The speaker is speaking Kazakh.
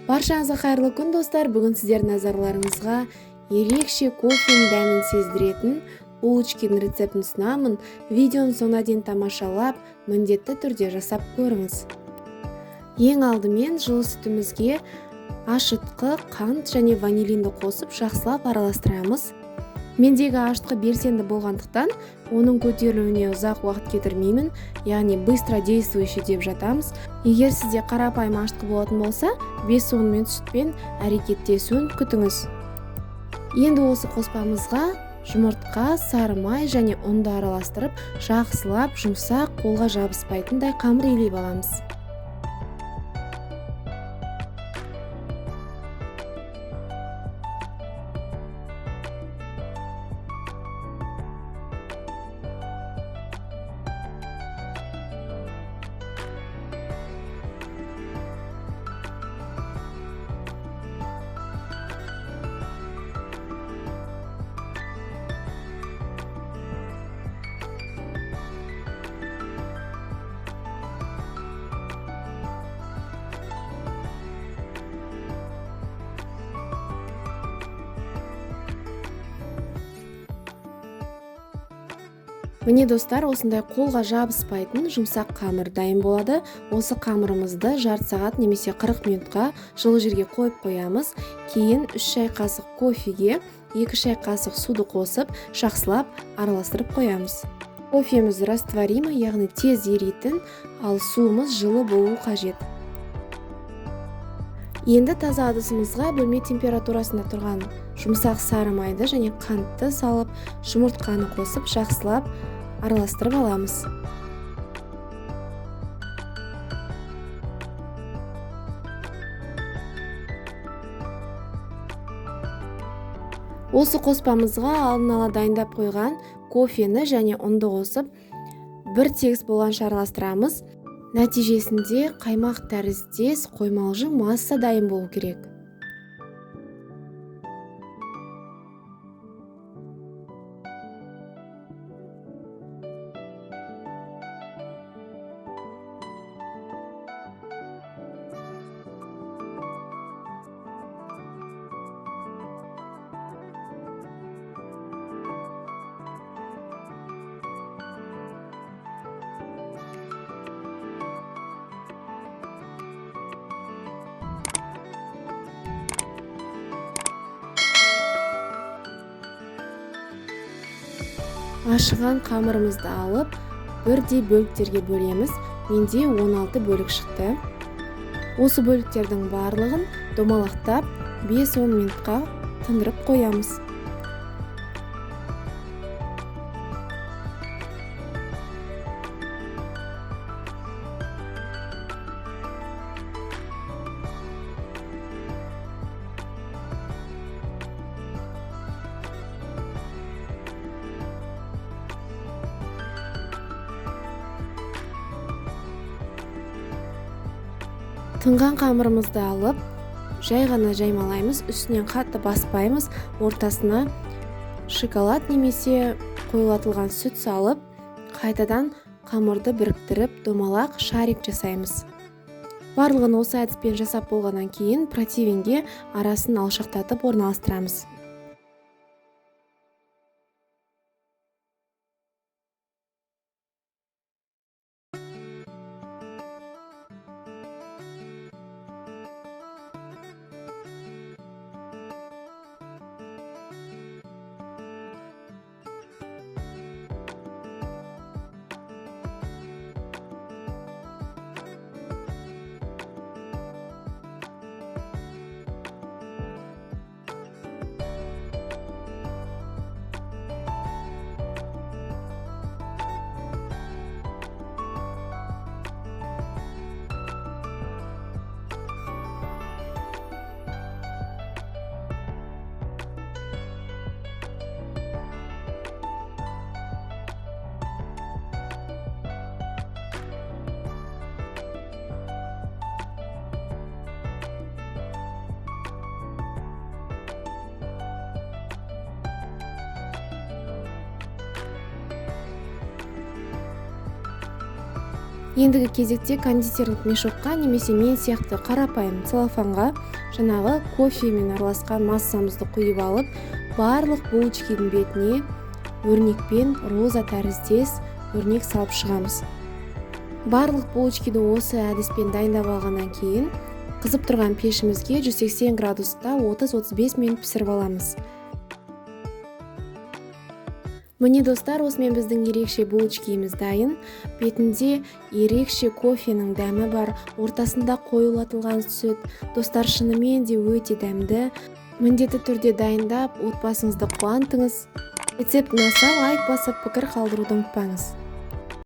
Баршаңызға қайырлы күн достар. Бүгін сіздердің назарларыңызға ерекше кофенің дәмін сездіретін булочканың рецептін ұсынамын. Видеоны соңына дейін тамашалап, міндетті түрде жасап көріңіз. Ең алдымен жылы сүтімізге ашытқы, қант және ванилинді қосып жақсылап араластырамыз. Мендегі ашытқы белсенді болғандықтан, оның көтерілуіне ұзақ уақыт кетірмеймін, яғни быстро действующий деп жатамыз. Егер сізде қарапайым ашытқы болатын болса, 5-10 минут сүтпен әрекеттесуін күтіңіз. Енді осы қоспамызға жұмыртқа, сары май және ұнды араластырып, жақсылап жұмсақ, қолға жабыспайтындай қамыр илеп аламыз. Міне достар, осындай қолға жабыспайтын жұмсақ қамыр дайын болады. Осы қамырымызды жарты сағат немесе 40 минутқа жылы жерге қойып қоямыз. Кейін 3 шай қасық кофеге 2 шай қасық суды қосып, жақсылап араластырып қоямыз. Кофеміз растворимый, яғни тез еритін, ал суымыз жылы болуы қажет. Енді таза ыдысымызға бөлме температурасында тұрған жұмсақ сары майды және қантты салып, жұмыртқаны қосып, жақсылап араластырып аламыз. Осы қоспамызға алдын ала дайындап қойған кофені және ұнды қосып, бір тегіс болғанша араластырамыз. Нәтижесінде қаймақ тәріздес қоймалжың масса дайын болу керек. Ашыған қамырымызды алып, бірдей бөліктерге бөлеміз. Менде 16 бөлік шықты. Осы бөліктердің барлығын домалақтап 5-10 минутқа тындырып қоямыз. Тынған қамырымызды алып, жай ғана жаймалаймыз, үстінен қатты баспаймыз, ортасына шоколад немесе қойылатылған сүт салып, қайтадан қамырды біріктіріп, домалақ шарик жасаймыз. Барлығын осы әдіспен жасап болғаннан кейін противенге арасын алшақтатып орналастырамыз. Ендігі кезекте кондитерлік мешокқа немесе мен сияқты қарапайым целлофанға жаңағы кофемен араласқан массамызды құйып алып, барлық булочканың бетіне өрнекпен роза тәріздес өрнек салып шығамыз. Барлық булочканы осы әдіспен дайындап алғаннан кейін қызып тұрған пешімізге 180 градуста 30-35 минут пісіріп аламыз. Міне достар, осымен біздің ерекше булочкамыз дайын. Бетінде ерекше кофенің дәмі бар, ортасында қоюлатылған сүт. Достар, шынымен де өте дәмді. Міндетті түрде дайындап, отбасыңызды қуантыңыз. Рецепт ұнаса лайк басып, пікір қалдыруды ұмытпаңыз.